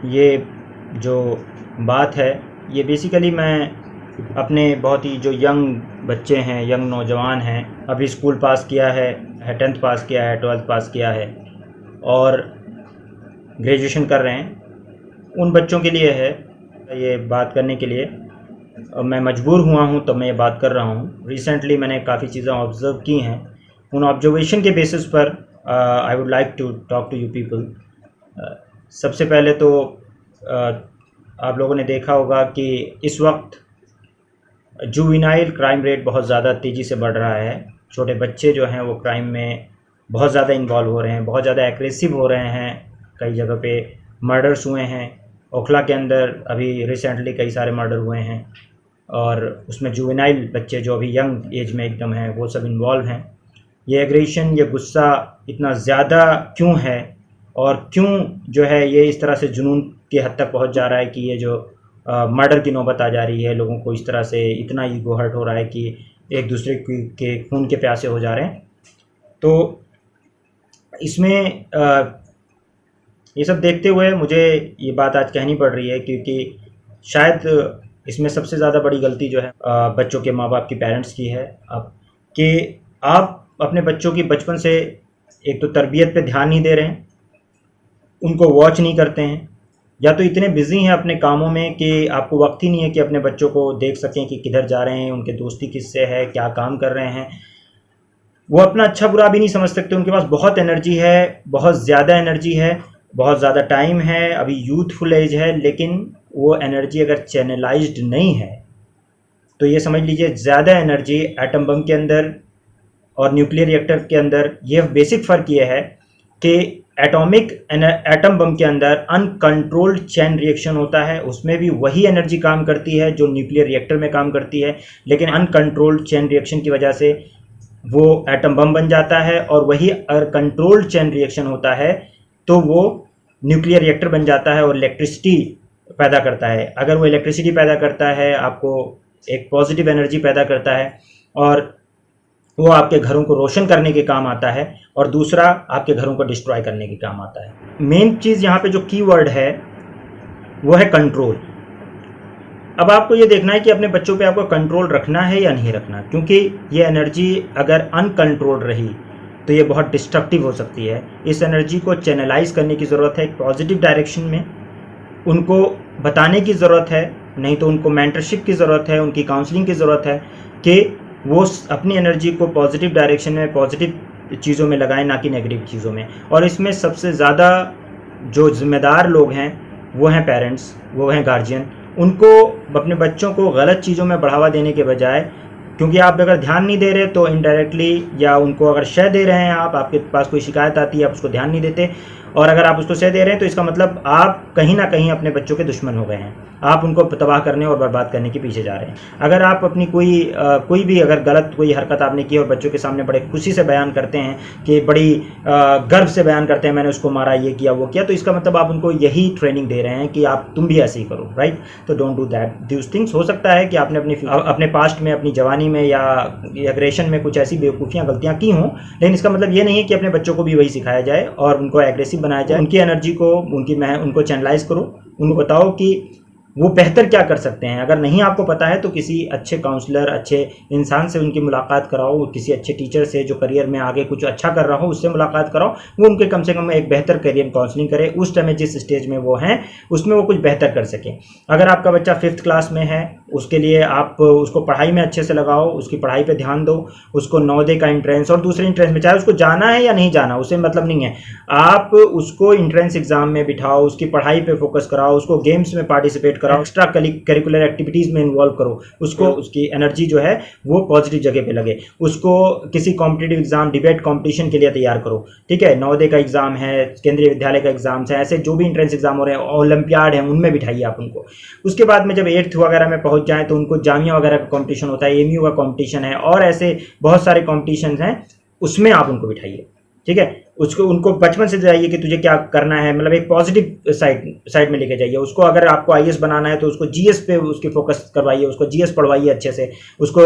ये जो बात है ये बेसिकली मैं अपने बहुत ही जो यंग बच्चे हैं, यंग नौजवान हैं, अभी स्कूल पास किया है 10th पास किया है, 12th पास किया है और ग्रेजुएशन कर रहे हैं, उन बच्चों के लिए है ये बात करने के लिए। मैं मजबूर हुआ हूँ तो मैं ये बात कर रहा हूँ। रिसेंटली मैंने काफ़ी चीज़ें ऑब्ज़र्व की हैं, उन ऑब्जर्वेशन के बेसिस पर I would like to talk to you people. सबसे पहले तो आप लोगों ने देखा होगा कि इस वक्त जुवेनाइल क्राइम रेट बहुत ज़्यादा तेज़ी से बढ़ रहा है। छोटे बच्चे जो हैं वो क्राइम में बहुत ज़्यादा इन्वॉल्व हो रहे हैं, बहुत ज़्यादा एग्रेसिव हो रहे हैं। कई जगह पे मर्डर्स हुए हैं। ओखला के अंदर अभी रिसेंटली कई सारे मर्डर हुए हैं और उसमें जुवेनाइल बच्चे जो अभी यंग एज में एकदम हैं वो सब इन्वॉल्व हैं। ये एग्रेशन, ये गुस्सा इतना ज़्यादा क्यों है और क्यों जो है ये इस तरह से जुनून की हद तक पहुंच जा रहा है कि ये जो मर्डर की नौबत आ जा रही है, लोगों को इस तरह से इतना ईगो हर्ट हो रहा है कि एक दूसरे के खून के प्यासे हो जा रहे हैं। तो इसमें ये सब देखते हुए मुझे ये बात आज कहनी पड़ रही है क्योंकि शायद इसमें सबसे ज़्यादा बड़ी गलती जो है बच्चों के माँ बाप की, पेरेंट्स की है। अब कि आप अपने बच्चों की बचपन से एक तो तरबियत पे ध्यान नहीं दे रहे हैं, उनको वॉच नहीं करते हैं, या तो इतने बिजी हैं अपने कामों में कि आपको वक्त ही नहीं है कि अपने बच्चों को देख सकें कि किधर जा रहे हैं, उनके दोस्ती किससे है, क्या काम कर रहे हैं। वो अपना अच्छा बुरा भी नहीं समझ सकते। उनके पास बहुत एनर्जी है, बहुत ज़्यादा एनर्जी है, बहुत ज़्यादा टाइम है, अभी यूथफुल एज है, लेकिन वो एनर्जी अगर चैनलाइज्ड नहीं है तो ये समझ लीजिए ज़्यादा एनर्जी एटम बम के अंदर और न्यूक्लियर रिएक्टर के अंदर। ये बेसिक फ़र्क ये है कि एटम बम के अंदर अनकंट्रोल्ड चेन रिएक्शन होता है, उसमें भी वही एनर्जी काम करती है जो न्यूक्लियर रिएक्टर में काम करती है, लेकिन अनकंट्रोल्ड चेन रिएक्शन की वजह से वो एटम बम बन जाता है। और वही अगर कंट्रोल्ड चेन रिएक्शन होता है तो वो न्यूक्लियर रिएक्टर बन जाता है और इलेक्ट्रिसिटी पैदा करता है। अगर वो इलेक्ट्रिसिटी पैदा करता है, आपको एक पॉजिटिव एनर्जी पैदा करता है और वो आपके घरों को रोशन करने के काम आता है, और दूसरा आपके घरों को डिस्ट्रॉय करने के काम आता है। मेन चीज़ यहाँ पे जो कीवर्ड है वो है कंट्रोल। अब आपको ये देखना है कि अपने बच्चों पे आपको कंट्रोल रखना है या नहीं रखना, क्योंकि ये एनर्जी अगर अनकंट्रोल्ड रही तो ये बहुत डिस्ट्रक्टिव हो सकती है। इस एनर्जी को चैनलाइज करने की ज़रूरत है एक पॉजिटिव डायरेक्शन में, उनको बताने की ज़रूरत है, नहीं तो उनको मेंटरशिप की ज़रूरत है, उनकी काउंसलिंग की ज़रूरत है कि वो अपनी एनर्जी को पॉजिटिव डायरेक्शन में, पॉजिटिव चीज़ों में लगाएं, ना कि नेगेटिव चीज़ों में। और इसमें सबसे ज़्यादा जो ज़िम्मेदार लोग हैं वो हैं पेरेंट्स, वो हैं गार्जियन। उनको अपने बच्चों को गलत चीज़ों में बढ़ावा देने के बजाय, क्योंकि आप अगर ध्यान नहीं दे रहे तो इनडायरेक्टली, या उनको अगर शय दे रहे हैं आप, आपके पास कोई शिकायत आती है आप उसको ध्यान नहीं देते, और अगर आप उसको शय दे रहे हैं तो इसका मतलब आप कहीं ना कहीं अपने बच्चों के दुश्मन हो गए हैं। आप उनको तबाह करने और बर्बाद करने के पीछे जा रहे हैं। अगर आप अपनी कोई भी अगर गलत कोई हरकत आपने की और बच्चों के सामने बड़े खुशी से बयान करते हैं, कि बड़ी गर्व से बयान करते हैं मैंने उसको मारा, ये किया, वो किया, तो इसका मतलब आप उनको यही ट्रेनिंग दे रहे हैं कि आप तुम भी ऐसे ही करो, राइट। तो don't do that this things. हो सकता है कि आपने अपने पास्ट में, अपनी जवानी में या एग्रेशन में कुछ ऐसी बेवकूफ़ियाँ, गलतियाँ की हों, लेकिन इसका मतलब ये नहीं है कि अपने बच्चों को भी वही सिखाया जाए और उनको एग्रेसिव बनाया जाए। उनकी एनर्जी को उनको चैनलाइज करो, उनको बताओ कि वो बेहतर क्या कर सकते हैं। अगर नहीं आपको पता है तो किसी अच्छे काउंसलर, अच्छे इंसान से उनकी मुलाकात कराओ, किसी अच्छे टीचर से जो करियर में आगे कुछ अच्छा कर रहा हो उससे मुलाकात कराओ। वो उनके कम से कम एक बेहतर करियर काउंसलिंग करे, उस टाइम में जिस स्टेज में वो हैं उसमें वो कुछ बेहतर कर सकें। अगर आपका बच्चा 5th क्लास में है, उसके लिए आप उसको पढ़ाई में अच्छे से लगाओ, उसकी पढ़ाई पर ध्यान दो, उसको नवोदय का इंट्रेंस और दूसरे इंट्रेंस में, चाहे उसको जाना है या नहीं जाना, उससे मतलब नहीं है, आप उसको इंट्रेंस एग्जाम में बिठाओ, उसकी पढ़ाई पर फोकस कराओ, उसको गेम्स में पार्टिसिपेट कराओ, एक्स्ट्रा करिकुलर एक्टिविटीज़ में इन्वॉल्व करो, उसको उसकी एनर्जी जो है वो पॉजिटिव जगह पे लगे, उसको किसी कॉम्पिटिटिव एग्जाम, डिबेट कंपटीशन के लिए तैयार करो, ठीक है। नवोदय का एग्जाम है, केंद्रीय विद्यालय का एग्जाम है, ऐसे जो भी इंट्रेंस एग्जाम हो रहे हैं, ओलंपियाड है, उनमें बिठाइए आप उनको। उसके बाद में जब 8th वगैरह में पहुंच जाएं तो उनको जामिया वगैरह का कॉम्पिटिशन होता है, एमयू का कॉम्पिटिशन है, और ऐसे बहुत सारे कॉम्पिटिशन हैं, उसमें आप उनको बिठाइए, ठीक है। उसको उनको बचपन से जाइए कि तुझे क्या करना है, मतलब एक पॉजिटिव साइड में लेके जाइए उसको। अगर आपको आईएएस बनाना है तो उसको जीएस पे उसकी फोकस करवाइए, उसको जीएस पढ़वाइए अच्छे से, उसको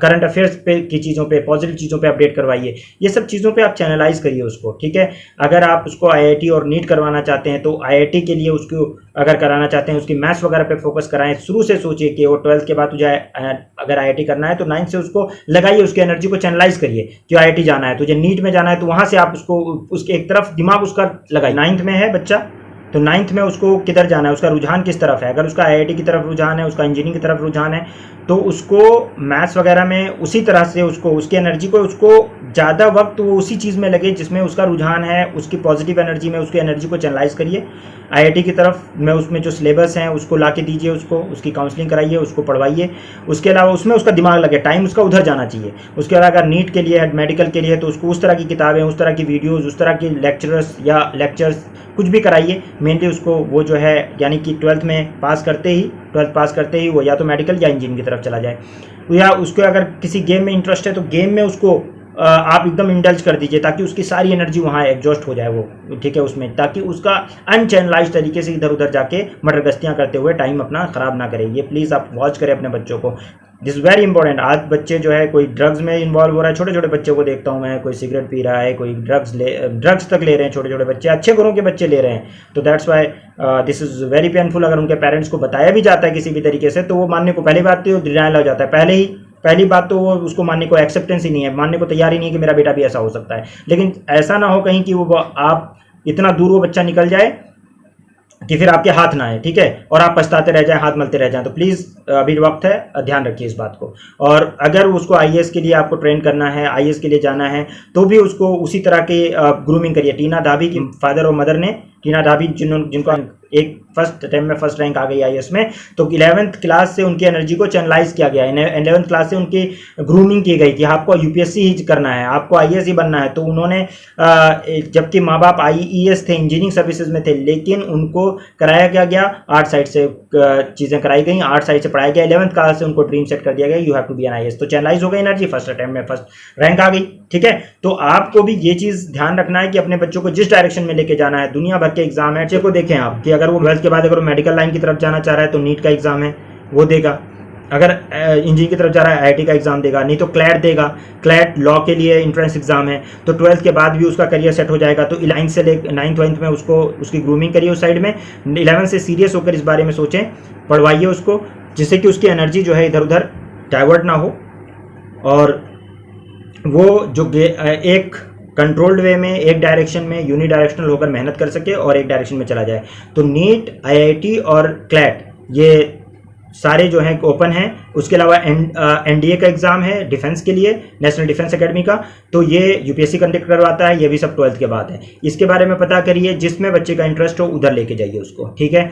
करंट अफेयर्स पे की चीज़ों पे, पॉजिटिव चीज़ों पे अपडेट करवाइए। ये सब चीज़ों पे आप चैनलाइज करिए उसको, ठीक है। अगर आप उसको आईआईटी और नीट करवाना चाहते हैं तो आईआईटी के लिए उसको अगर कराना चाहते हैं उसकी मैथ्स वगैरह पे फोकस कराएं। शुरू से सोचिए कि वो 12th के बाद तुझे अगर आईआईटी करना है तो 9th से उसको लगाइए, उसकी एनर्जी को चैनलाइज करिए कि आईआईटी जाना है, तुझे नीट में जाना है तो वहाँ से आप उसको उसके एक तरफ दिमाग उसका लगाइए। 9th में है बच्चा तो 9th में उसको किधर जाना है, उसका रुझान किस तरफ है। अगर उसका आईआईटी की तरफ रुझान है, उसका इंजीनियरिंग की तरफ रुझान है, तो उसको मैथ्स वगैरह में उसी तरह से उसको उसकी एनर्जी को उसको ज़्यादा वक्त वो उसी चीज़ में लगे जिसमें उसका रुझान है, उसकी पॉजिटिव एनर्जी में उसकी एनर्जी को चैनलाइज करिए। आईआईटी की तरफ में उसमें जो सिलेबस हैं उसको ला के दीजिए, उसको उसकी काउंसलिंग कराइए, उसको पढ़वाइए। उसके अलावा उसमें उसका दिमाग लगे, टाइम उसका उधर जाना चाहिए। उसके अलावा अगर नीट के लिए है, मेडिकल के लिए है, तो उसको उस तरह की किताबें, उस तरह की वीडियोज़, उस तरह की लेक्चर्स कुछ भी कराइए। मेनली उसको वो जो है यानी कि 12th पास करते ही वो या तो मेडिकल या इंजीनियरिंग की तरफ चला जाए। या उसको अगर किसी गेम में इंटरेस्ट है तो गेम में उसको आप एकदम इंडल्ज कर दीजिए ताकि उसकी सारी एनर्जी वहाँ एग्जॉस्ट हो जाए वो, ठीक है, उसमें, ताकि उसका अनचैनलाइज तरीके से इधर उधर जाके मटरगश्तियाँ करते हुए टाइम अपना ख़राब ना करे। ये प्लीज़ आप वॉच करें अपने बच्चों को, दिस वेरी इंपॉर्टेंट। आज बच्चे जो है कोई ड्रग्स में इन्वॉल्व हो रहा है, छोटे छोटे बच्चों को देखता हूँ मैं, कोई सिगरेट पी रहा है, कोई ड्रग्स तक ले रहे हैं, छोटे छोटे बच्चे, अच्छे घरों के बच्चे ले रहे हैं। तो that's why this is very painful. अगर उनके पेरेंट्स को बताया भी जाता है किसी भी तरीके से तो वो मानने को, पहली बात तो डिनायल हो जाता है, पहली बात तो वो उसको मानने को एक्सेप्टेंस ही नहीं है, मानने को तैयार ही नहीं है कि मेरा बेटा भी ऐसा हो सकता है। लेकिन ऐसा ना हो कहीं कि वो आप इतना दूर वो बच्चा निकल जाए कि फिर आपके हाथ ना आए, ठीक है, और आप पछताते रह जाएं, हाथ मलते रह जाएं। तो प्लीज़ अभी वक्त है, ध्यान रखिए इस बात को। और अगर उसको आईएएस के लिए आपको ट्रेन करना है, आईएएस के लिए जाना है, तो भी उसको उसी तरह के ग्रूमिंग करिए। टीना धाबी की फादर और मदर ने, टीना धाबी जिनको एक फर्स्ट अटेम्प्ट में फर्स्ट रैंक आ गई आईएएस में, तो 11th क्लास से उनकी एनर्जी को चैनलाइज किया गया। 11th क्लास से उनकी ग्रूमिंग की गई कि आपको यूपीएससी ही करना है, आपको आईएएस ही बनना है। तो उन्होंने जबकि माँ बाप आईईएस थे, इंजीनियरिंग सर्विसेज में थे, लेकिन उनको कराया क्या गया, आर्ट साइड से चीज़ें कराई गई, आर्ट साइड से पढ़ाया गया। 11th क्लास से उनको ड्रीम सेट कर दिया गया, you have to be an IAS. तो चैनलाइज हो गई एनर्जी, फर्स्ट अटेम्प्ट में फर्स्ट रैंक आ गई, ठीक है। तो आपको भी ये चीज़ ध्यान रखना है कि अपने बच्चों को जिस डायरेक्शन में लेके जाना है, दुनिया भर के एग्जाम है, बच्चे को देखें आप कि अगर वो 12th के बाद अगर वो मेडिकल लाइन की तरफ जाना चाह रहा है तो नीट का एग्जाम है वो देगा, अगर इंजीनियरिंग की तरफ जा रहा है आईआईटी का एग्जाम देगा, नहीं तो क्लैट देगा। क्लैट लॉ के लिए एंट्रेंस एग्जाम है, तो 12th के बाद भी उसका करियर सेट हो जाएगा। तो 9th से ले 9th में उसको उसकी ग्रूमिंग करिए उस साइड में। 11th से सीरियस होकर इस बारे में सोचें, पढ़वाइए उसको, जिससे कि उसकी एनर्जी जो है इधर उधर डाइवर्ट ना हो और वो जो एक कंट्रोल्ड वे में, एक डायरेक्शन में यूनि डायरेक्शनल होकर मेहनत कर सके और एक डायरेक्शन में चला जाए। तो नीट, आईआईटी और क्लैट ये सारे जो हैं ओपन हैं। उसके अलावा एनडीए का एग्ज़ाम है डिफेंस के लिए, नेशनल डिफेंस एकेडमी का, तो ये यूपीएससी कंडक्ट करवाता है। ये भी सब 12th के बाद है। इसके बारे में पता करिए, जिसमें बच्चे का इंटरेस्ट हो उधर लेके जाइए उसको, ठीक है।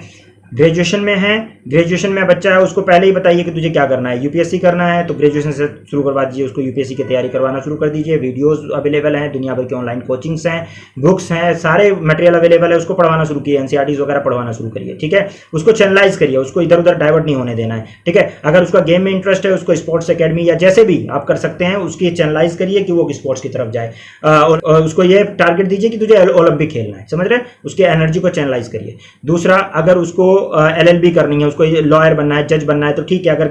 ग्रेजुएशन में है, ग्रेजुएशन में बच्चा है, उसको पहले ही बताइए कि तुझे क्या करना है। यूपीएससी करना है तो ग्रेजुएशन से शुरू करवा दीजिए, उसको यूपीएससी की तैयारी करवाना शुरू कर दीजिए। वीडियोस अवेलेबल हैं, दुनिया भर के ऑनलाइन कोचिंग्स हैं, बुक्स हैं, सारे मटेरियल अवेलेबल है, उसको पढ़वाना शुरू किए, एनसीईआरटीज वगैरह पढ़वाना शुरू करिए, ठीक है। उसको चैनलाइज करिए, उसको इधर उधर डाइवर्ट नहीं होने देना है, ठीक है। अगर उसका गेम में इंटरेस्ट है, उसको स्पोर्ट्स अकेडमी या जैसे भी आप कर सकते हैं उसकी चैनलाइज करिए कि वो स्पोर्ट्स की तरफ जाए, और उसको ये टारगेट दीजिए कि तुझे ओलंपिक खेलना है, समझ रहे हैं। उसकी एनर्जी को चैनलाइज करिए। दूसरा, अगर उसको एलएलबी करनी है, उसको लॉयर बनना है, जज बनना है, तो ठीक है। अगर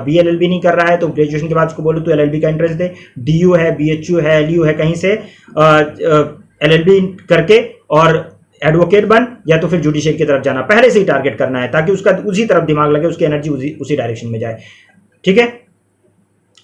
बीएलएलबी नहीं कर रहा है तो ग्रेजुएशन के बाद उसको बोलो तो एलएलबी का एंट्रेंस दे। डीयू है, बीएचयू है, एलयू है, कहीं से एलएलबी करके और एडवोकेट बन, या तो फिर जुडिशियल की तरफ जाना। पहले से ही टारगेट करना है ताकि उसका उसी तरफ दिमाग लगे, उसकी एनर्जी उसी डायरेक्शन में जाए, ठीक है।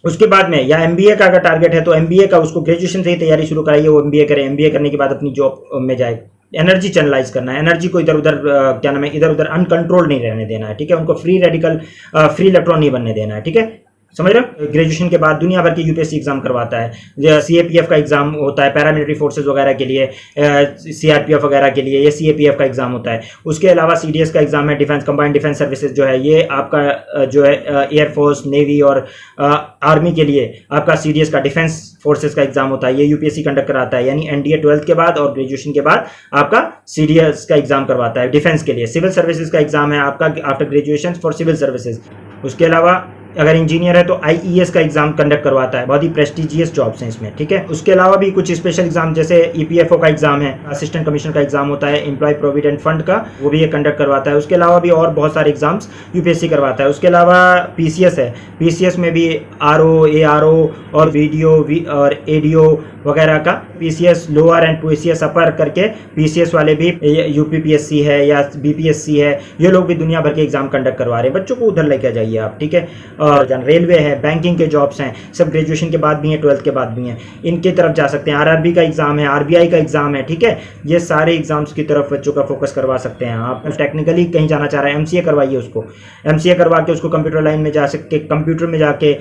उसके बाद में या एमबीए का अगर टारगेट है तो एमबीए का उसको ग्रेजुएशन से ही तैयारी शुरू कराइए, वो एमबीए करे, एमबीए करने के बाद अपनी जॉब में जाए। एनर्जी चैनलाइज करना है, एनर्जी को इधर उधर क्या नाम है, इधर उधर अनकंट्रोल्ड नहीं रहने देना है, ठीक है। उनको फ्री रेडिकल, फ्री इलेक्ट्रॉन नहीं बनने देना है, ठीक है, समझ रहे हो। ग्रेजुएशन के बाद दुनिया भर के यूपीएससी एग्जाम करवाता है, सीएपीएफ का एग्जाम होता है पैरामिलिट्री फोर्सेज वगैरह के लिए, सीआरपीएफ वगैरह के लिए, ये सीएपीएफ का एग्जाम होता है। उसके अलावा सीडीएस का एग्जाम है, डिफेंस कंबाइंड डिफेंस सर्विसेज जो है, ये आपका जो है एयरफोर्स, नेवी और आर्मी के लिए आपका सीडीएस का डिफेंस फोर्सेज का एग्जाम होता है, ये यूपीएससी कंडक्ट कराता है। यानी एनडीए 12th के बाद और ग्रेजुएशन के बाद आपका सीडीएस का एग्जाम करवाता है डिफेंस के लिए। सिविल सर्विसेज का एग्जाम है आपका after graduation for civil services. उसके अलावा अगर इंजीनियर है तो IES का एग्जाम कंडक्ट करवाता है, बहुत ही प्रेस्टिजियस जॉब्स हैं इसमें, ठीक है। उसके अलावा भी कुछ स्पेशल एग्जाम जैसे EPFO का एग्जाम है, असिस्टेंट कमिश्नर का एग्जाम होता है, एम्प्लॉय प्रोविडेंट फंड का, वो भी ये कंडक्ट करवाता है। उसके अलावा भी और बहुत सारे एग्जाम्स UPSC करवाता है। उसके अलावा PCS है, PCS में भी RO, ARO और VDO और ADO वगैरह का, PCS लोअर एंड PCS अपर करके PCS वाले भी, UPPSC है या BPSC है, ये लोग भी दुनिया भर के एग्जाम कंडक्ट करवा रहे हैं। बच्चों को उधर लेके जाइए आप, ठीक है। और रेलवे है, बैंकिंग के जॉब्स हैं, सब ग्रेजुएशन के बाद भी हैं, 12th के बाद भी हैं, इनकी तरफ जा सकते हैं। RRB का एग्जाम है, RBI का एग्जाम है, ठीक है। ये सारे एग्जाम्स की तरफ बच्चों का फोकस करवा सकते हैं आप। टेक्निकली कहीं जाना चाह रहे हैं, MCA करवाइए उसको, MCA करवा के उसको कंप्यूटर लाइन में जा सके, कंप्यूटर में जाके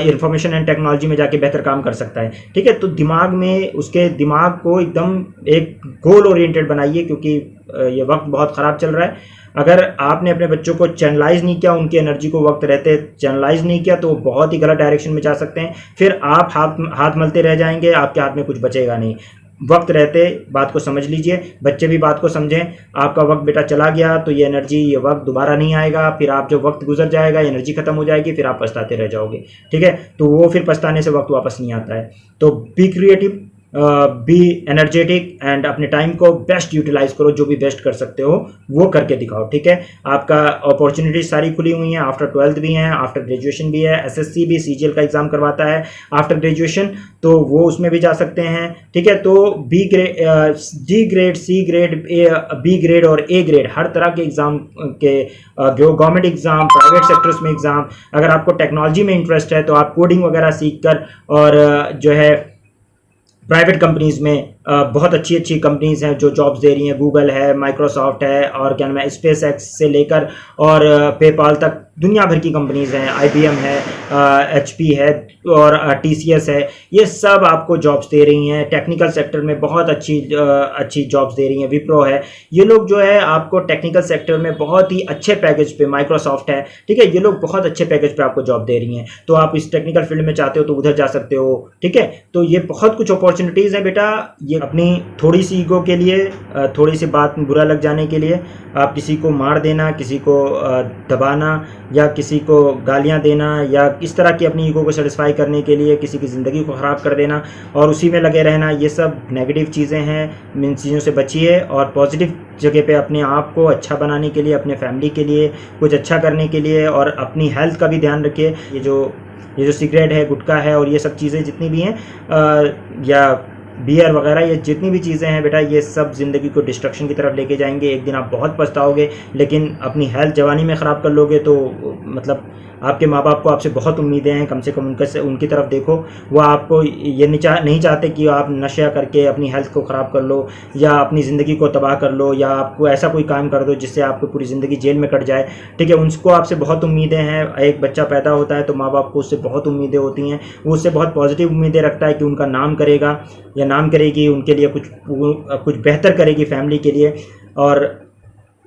इंफॉर्मेशन एंड टेक्नोलॉजी में जाके बेहतर काम कर सकता है, ठीक है। तो दिमाग में, उसके दिमाग को एकदम एक गोल ओरिएंटेड बनाइए, क्योंकि ये वक्त बहुत ख़राब चल रहा है। अगर आपने अपने बच्चों को चैनलाइज नहीं किया, उनकी एनर्जी को वक्त रहते चैनलाइज नहीं किया, तो वो बहुत ही गलत डायरेक्शन में जा सकते हैं। फिर आप हाथ मलते रह जाएंगे, आपके हाथ में कुछ बचेगा नहीं। वक्त रहते बात को समझ लीजिए, बच्चे भी बात को समझें। आपका वक्त बेटा चला गया तो ये एनर्जी, ये वक्त दोबारा नहीं आएगा। फिर आप जब वक्त गुजर जाएगा, एनर्जी खत्म हो जाएगी, फिर आप पछताते रह जाओगे, ठीक है। तो वो फिर पछताने से वक्त वापस नहीं आता है। तो be creative, be energetic and अपने टाइम को बेस्ट यूटिलाइज करो। जो भी बेस्ट कर सकते हो वो करके दिखाओ, ठीक है। आपका अपॉर्चुनिटी सारी खुली हुई हैं, आफ्टर 12th भी हैं, आफ्टर ग्रेजुएशन भी है। SSC भी CGL का एग्जाम करवाता है आफ्टर ग्रेजुएशन, तो वो उसमें भी जा सकते हैं, ठीक है। तो D grade, C grade, B grade और A ग्रेड, हर तरह के एग्जाम के, गवर्नमेंट एग्जाम, प्राइवेट सेक्टर्स में एग्जाम। अगर आपको टेक्नोलॉजी में इंटरेस्ट है तो आप कोडिंग वगैरह सीख कर, और जो है प्राइवेट कंपनीज़ में बहुत अच्छी अच्छी कंपनीज़ हैं जो जॉब्स दे रही हैं। गूगल है, माइक्रोसॉफ्ट है, और क्या नाम है, SpaceX से लेकर और पेपाल तक दुनिया भर की कंपनीज़ हैं। IBM है, HP है और TCS है। ये सब आपको जॉब्स दे रही हैं। टेक्निकल सेक्टर में बहुत अच्छी जॉब्स दे रही हैं। विप्रो है, ये लोग जो है आपको टेक्निकल सेक्टर में बहुत ही अच्छे पैकेज पे, माइक्रोसॉफ्ट है, ठीक है, ये लोग बहुत अच्छे पैकेज पे आपको जॉब दे रही हैं। तो आप इस टेक्निकल फील्ड में चाहते हो तो उधर जा सकते हो, ठीक है। तो ये बहुत कुछ अपॉर्चुनिटीज़ हैं बेटा। ये अपनी थोड़ी सी ईगो के लिए, थोड़ी सी बात में बुरा लग जाने के लिए आप किसी को मार देना, किसी को दबाना, या किसी को गालियां देना, या इस तरह की अपनी ईगो को सेटिस्फाई करने के लिए किसी की ज़िंदगी को ख़राब कर देना और उसी में लगे रहना, ये सब नेगेटिव चीज़ें हैं। इन चीज़ों से बचिए और पॉजिटिव जगह पे अपने आप को अच्छा बनाने के लिए, अपने फैमिली के लिए कुछ अच्छा करने के लिए, और अपनी हेल्थ का भी ध्यान रखिए। ये जो सिगरेट है, गुटखा है, और ये सब चीज़ें जितनी भी हैं, या बियर वगैरह, ये जितनी भी चीज़ें हैं बेटा, ये सब ज़िंदगी को डिस्ट्रक्शन की तरफ लेके जाएंगे। एक दिन आप बहुत पछताओगे, लेकिन अपनी हेल्थ जवानी में ख़राब कर लोगे तो मतलब आपके माँ बाप को आपसे बहुत उम्मीदें हैं, कम से कम उनकी तरफ देखो। वो आपको ये नहीं चाहते कि आप नशा करके अपनी हेल्थ को ख़राब कर लो, या अपनी ज़िंदगी को तबाह कर लो, या आपको ऐसा कोई काम कर दो जिससे आपको पूरी ज़िंदगी जेल में कट जाए, ठीक है। उनको आपसे बहुत उम्मीदें हैं। एक बच्चा पैदा होता है तो माँ बाप को उससे बहुत उम्मीदें होती हैं। वो उससे बहुत पॉजिटिव उम्मीदें रखता है कि उनका नाम करेगा या नाम करेगी, उनके लिए कुछ बेहतर करेगी फैमिली के लिए, और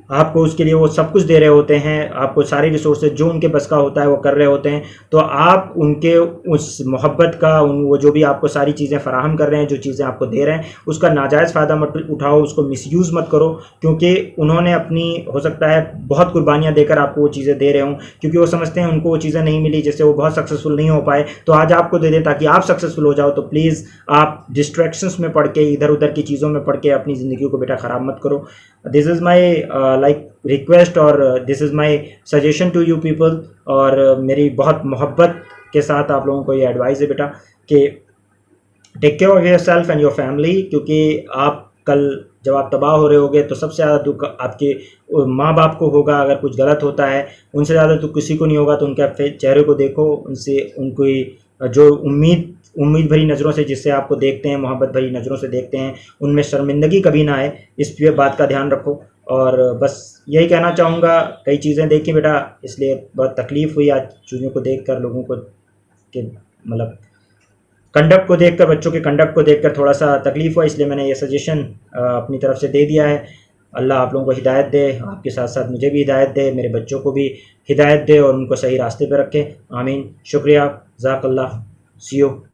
आपको उसके लिए वो सब कुछ दे रहे होते हैं। आपको सारी रिसोर्सेज जो उनके बस का होता है वो कर रहे होते हैं। तो आप उनके उस मोहब्बत का, वो जो भी आपको सारी चीज़ें फ़राहम कर रहे हैं, जो चीज़ें आपको दे रहे हैं, उसका नाजायज़ फ़ायदा मत उठाओ, उसको मिसयूज़ मत करो, क्योंकि उन्होंने अपनी, हो सकता है बहुत कुर्बानियाँ देकर आपको वो चीज़ें दे रहे हों, क्योंकि वो समझते हैं उनको वो चीज़ें नहीं मिली, जैसे वो बहुत सक्सेसफुल नहीं हो पाए, तो आज आपको दे दें ताकि आप सक्सेसफुल हो जाओ। तो प्लीज़ आप डिस्ट्रैक्शंस में पढ़ के, इधर उधर की चीज़ों में पढ़ के अपनी ज़िंदगी को बेटा ख़राब मत करो। दिस इज़ माई रिक्वेस्ट, और this is my suggestion to you people. और मेरी बहुत मोहब्बत के साथ आप लोगों को ये एडवाइस है बेटा कि take care of yourself and your family, क्योंकि आप कल जब आप तबाह हो रहे होगे तो सबसे ज़्यादा दुख आपके माँ बाप को होगा। अगर कुछ गलत होता है, उनसे ज़्यादा तो किसी को नहीं होगा। तो उनके चेहरे को देखो, उनसे उनकी जो उम्मीद भरी नज़रों से जिससे आपको देखते हैं, मोहब्बत भरी नज़रों से देखते हैं, उनमें शर्मिंदगी कभी ना आए, इस बात का ध्यान रखो। और बस यही कहना चाहूँगा। कई चीज़ें देखी बेटा, इसलिए बहुत तकलीफ़ हुई आज चीज़ों को देख कर, लोगों को कि मतलब कंडक्ट को देखकर, बच्चों के कंडक्ट को देखकर थोड़ा सा तकलीफ़ हुआ, इसलिए मैंने ये सजेशन अपनी तरफ से दे दिया है। अल्लाह आप लोगों को हिदायत दे, आपके साथ साथ मुझे भी हिदायत दे, मेरे बच्चों को भी हिदायत दे और उनको सही रास्ते पर रखे। आमीन। शुक्रिया, जज़ाकल्लाह, सी यू।